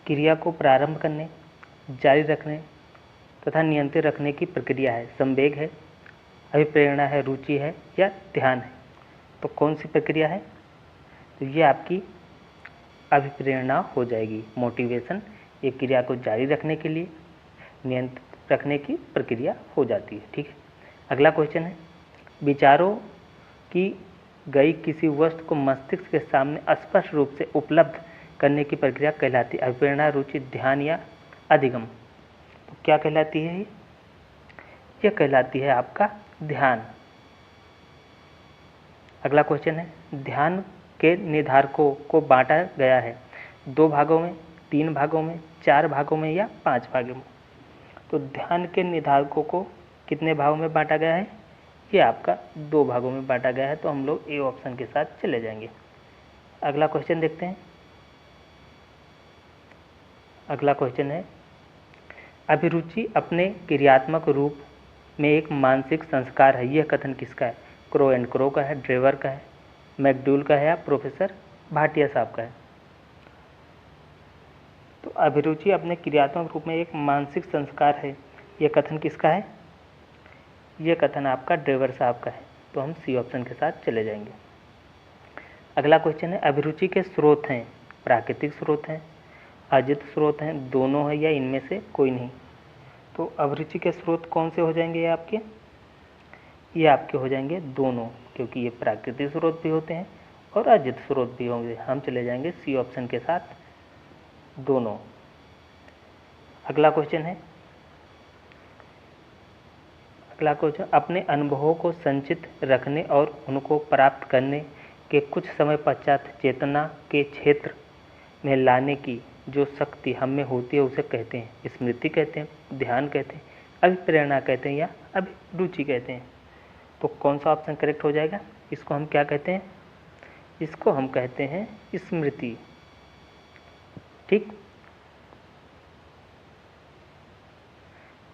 क्रिया को प्रारंभ करने, जारी रखने तथा नियंत्रित रखने की प्रक्रिया है। संवेग है, अभिप्रेरणा है, रुचि है या ध्यान है। तो कौन सी प्रक्रिया है? तो ये आपकी अभिप्रेरणा हो जाएगी। मोटिवेशन ये क्रिया को जारी रखने के लिए नियंत्रित रखने की प्रक्रिया हो जाती है। ठीक है। अगला क्वेश्चन है, विचारों की गई किसी वस्तु को मस्तिष्क के सामने स्पष्ट रूप से उपलब्ध करने की प्रक्रिया कहलाती है। अभिप्रेरणा, रुचि, ध्यान या अधिगम। तो क्या कहलाती है ये? यह कहलाती है आपका ध्यान। अगला क्वेश्चन है, ध्यान के निर्धारकों को बांटा गया है 2 भागों में, 3 भागों में, 4 भागों में या 5 भागों में। तो ध्यान के निर्धारकों को कितने भागों में बांटा गया है? ये आपका 2 भागों में बांटा गया है। तो हम लोग ए ऑप्शन के साथ चले जाएंगे। अगला क्वेश्चन देखते हैं। अगला क्वेश्चन है, अभिरुचि अपने क्रियात्मक रूप में एक मानसिक संस्कार है। यह कथन किसका है? क्रो एंड क्रो का है, ड्रेवर का है, मैकडूल का है या प्रोफेसर भाटिया साहब का है? तो अभिरुचि अपने क्रियात्मक रूप में एक मानसिक संस्कार है, यह कथन किसका है? यह कथन आपका ड्रेवर साहब का है। तो हम सी ऑप्शन के साथ चले जाएंगे। अगला क्वेश्चन है, अभिरुचि के स्रोत हैं, प्राकृतिक स्रोत हैं, अर्जित स्रोत हैं, दोनों है या इनमें से कोई नहीं? तो अभिरुचि के स्रोत कौन से हो जाएंगे? ये आपके हो जाएंगे दोनों, क्योंकि ये प्राकृतिक स्रोत भी होते हैं और अर्जित स्रोत भी होंगे। हम चले जाएंगे सी ऑप्शन के साथ, दोनों। अगला क्वेश्चन है, अगला क्वेश्चन, अपने अनुभवों को संचित रखने और उनको प्राप्त करने के कुछ समय पश्चात चेतना के क्षेत्र में लाने की जो शक्ति हम में होती है उसे कहते हैं स्मृति कहते हैं, ध्यान कहते हैं, अभिप्रेरणा कहते हैं या अभिरुचि कहते हैं। तो कौन सा ऑप्शन करेक्ट हो जाएगा? इसको हम क्या कहते हैं? इसको हम कहते हैं स्मृति। ठीक,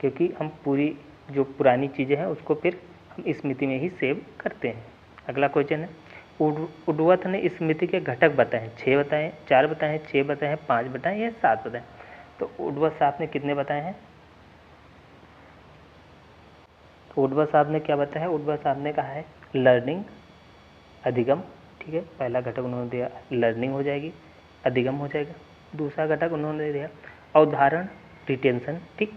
क्योंकि हम पूरी जो पुरानी चीज़ें हैं उसको फिर हम स्मृति में ही सेव करते हैं। अगला क्वेश्चन है, उडवर्थ ने स्मृति के घटक बताएं। 6 बताएं, 4 बताएं, 6 बताएं, 5 बताएं या 7 बताएं? तो उडवर्थ साहब ने कितने बताए हैं? तो उडवर्थ साहब ने क्या बताया? उडवर्थ साहब ने कहा है लर्निंग, अधिगम। ठीक है, पहला घटक उन्होंने दिया लर्निंग हो जाएगी, अधिगम हो जाएगा। दूसरा घटक उन्होंने दिया अवधारण, रिटेंशन। ठीक,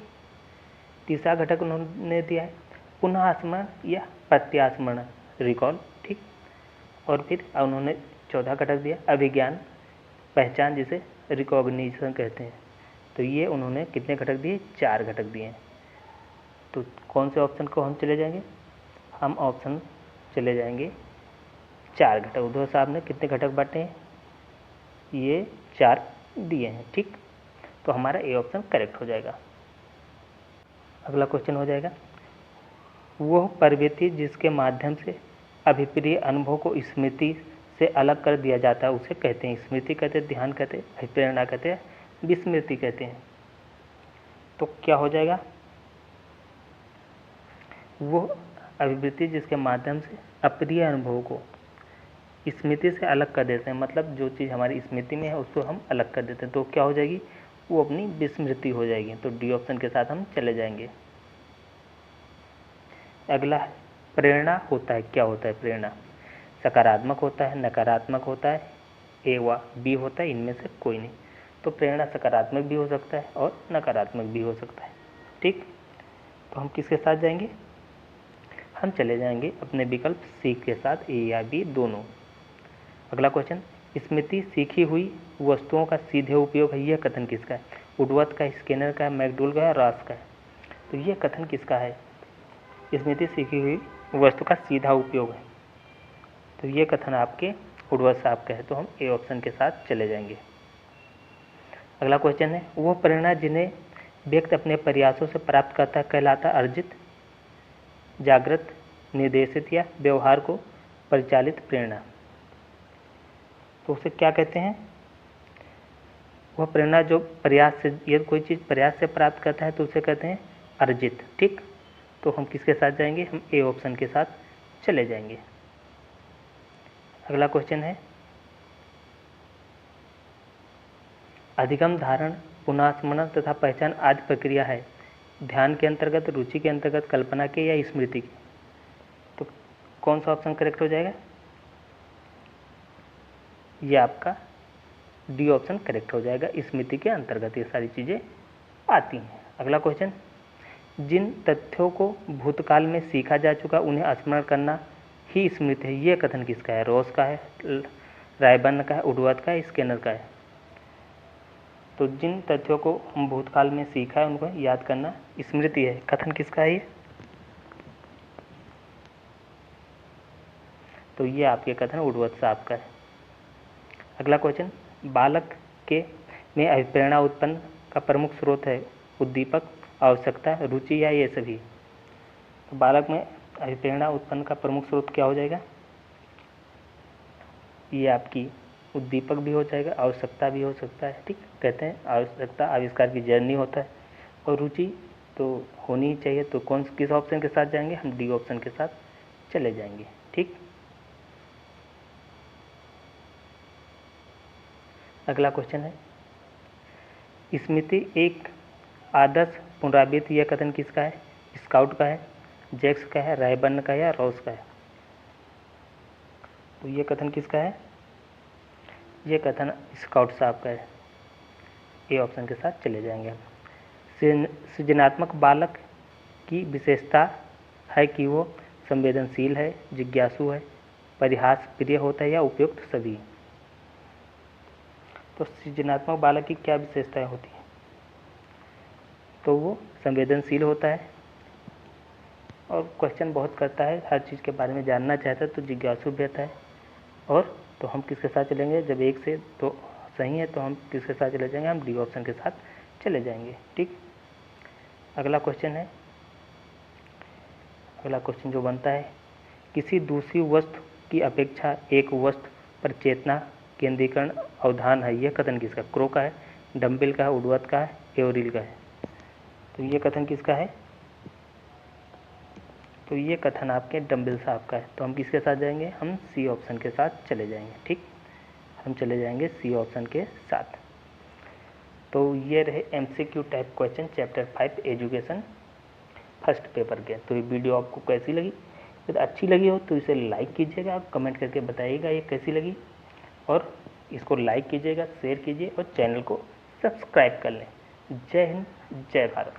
तीसरा घटक उन्होंने दिया है पुनः स्मरण या प्रत्यास्मरण, रिकॉल। ठीक, और फिर उन्होंने चौथा घटक दिया अभिज्ञान, पहचान, जिसे रिकॉग्निशन कहते हैं। तो ये उन्होंने कितने घटक दिए? 4 घटक दिए हैं। तो कौन से ऑप्शन को हम चले जाएंगे? हम ऑप्शन चले जाएंगे 4 घटक। उद्धव साहब ने कितने घटक बांटे हैं? ये 4 दिए हैं। ठीक, तो हमारा ए ऑप्शन करेक्ट हो जाएगा। अगला क्वेश्चन हो जाएगा, वह प्रवृत्ति जिसके माध्यम से अभिप्रिय अनुभव को स्मृति से अलग कर दिया जाता है उसे कहते हैं स्मृति कहते हैं, ध्यान कहते हैं, अभिप्रेरणा कहते हैं, विस्मृति कहते हैं। तो क्या हो जाएगा? वो अभिवृत्ति जिसके माध्यम से अप्रिय अनुभव को स्मृति से अलग कर देते हैं, मतलब जो चीज़ हमारी स्मृति में है उसको हम अलग कर देते हैं, तो क्या हो जाएगी? वो अपनी विस्मृति हो जाएगी। तो डी ऑप्शन के साथ हम चले जाएंगे। अगला है, प्रेरणा होता है, क्या होता है प्रेरणा? सकारात्मक होता है, नकारात्मक होता है, ए व बी होता है, इनमें से कोई नहीं। तो प्रेरणा सकारात्मक भी हो सकता है और नकारात्मक भी हो सकता है। ठीक, तो हम किसके साथ जाएंगे? हम चले जाएंगे अपने विकल्प सी के साथ, ए या बी दोनों। अगला क्वेश्चन, स्मृति सीखी हुई वस्तुओं का सीधे उपयोग है, यह कथन किसका है? वुडवर्थ का, स्किनर का, मैकडूल का, रॉस का है? तो यह कथन किसका है? स्मृति सीखी हुई वस्तु का सीधा उपयोग है, तो ये कथन आपके वुडवर्थ साहब का है। तो हम ए ऑप्शन के साथ चले जाएंगे। अगला क्वेश्चन है, वह प्रेरणा जिन्हें व्यक्ति अपने प्रयासों से प्राप्त करता है कहलाता अर्जित, जागृत, निर्देशित या व्यवहार को परिचालित प्रेरणा। तो उसे क्या कहते हैं? वह प्रेरणा जो प्रयास से, यदि कोई चीज़ प्रयास से प्राप्त करता है तो उसे कहते हैं अर्जित। ठीक, तो हम किसके साथ जाएंगे? हम ए ऑप्शन के साथ चले जाएंगे। अगला क्वेश्चन है, अधिगम, धारण, पुनः स्मरण तथा पहचान आदि प्रक्रिया है ध्यान के अंतर्गत, रुचि के अंतर्गत, कल्पना के या स्मृति के। तो कौन सा ऑप्शन करेक्ट हो जाएगा? ये आपका डी ऑप्शन करेक्ट हो जाएगा। स्मृति के अंतर्गत ये सारी चीज़ें आती हैं। अगला क्वेश्चन, जिन तथ्यों को भूतकाल में सीखा जा चुका उन्हें स्मरण करना ही स्मृति है, ये कथन किसका है? रोज का है, रायबर्न का है, वुडवर्थ का है, स्किनर का है? तो जिन तथ्यों को हम भूतकाल में सीखा है उनको याद करना स्मृति है, कथन किसका है ये? तो ये आपके कथन वुडवर्थ साहब का है। अगला क्वेश्चन, बालक के में अभिप्रेरणा उत्पन्न का प्रमुख स्रोत है उद्दीपक, आवश्यकता, रुचि या ये सभी? तो बालक में अभिप्रेरणा उत्पन्न का प्रमुख स्रोत क्या हो जाएगा? ये आपकी उद्दीपक भी हो जाएगा, आवश्यकता भी हो सकता है। ठीक, कहते हैं आवश्यकता आविष्कार की जर्नी होता है, और रुचि तो होनी ही चाहिए। तो किस ऑप्शन के साथ जाएंगे? हम डी ऑप्शन के साथ चले जाएंगे। ठीक, अगला क्वेश्चन है, स्मृति एक आदर्श पुनरावृत्ति, यह कथन किसका है? स्काउट का है, जैक्स का है, रायबर्न का है या रॉस का है? तो ये कथन किसका है? ये कथन स्काउट साहब का है। ए ऑप्शन के साथ चले जाएंगे हम। सृजनात्मक बालक की विशेषता है कि वो संवेदनशील है, जिज्ञासु है, परिहास प्रिय होता है या उपयुक्त सभी? तो सृजनात्मक बालक की क्या विशेषताएं होती हैं? तो वो संवेदनशील होता है और क्वेश्चन बहुत करता है, हर चीज़ के बारे में जानना चाहता है, तो जिज्ञासु भी रहता है। और तो हम किसके साथ चलेंगे? जब एक से तो सही है तो हम किसके साथ चले जाएंगे? हम डी ऑप्शन के साथ चले जाएंगे। ठीक, अगला क्वेश्चन है, अगला क्वेश्चन जो बनता है, किसी दूसरी वस्तु की अपेक्षा एक वस्तु पर चेतना केंद्रीकरण अवधान है, यह कथन किसका? क्रो का है, डम्बिल का है, वुडवर्थ का है, एवरिल का है? तो ये कथन किसका है? तो ये कथन आपके डम्बिल साहब का है। तो हम किसके साथ जाएंगे? हम सी ऑप्शन के साथ चले जाएंगे। ठीक, हम चले जाएंगे सी ऑप्शन के साथ। तो ये रहे MCQ type question chapter 5 education first paper के। तो ये वीडियो आपको कैसी लगी? यदि अच्छी लगी हो तो इसे लाइक कीजिएगा, आप कमेंट करके बताइएगा ये कैसी लगी, और इसको लाइक कीजिएगा, शेयर कीजिए और चैनल को सब्सक्राइब कर लें। जय हिंद, जय भारत।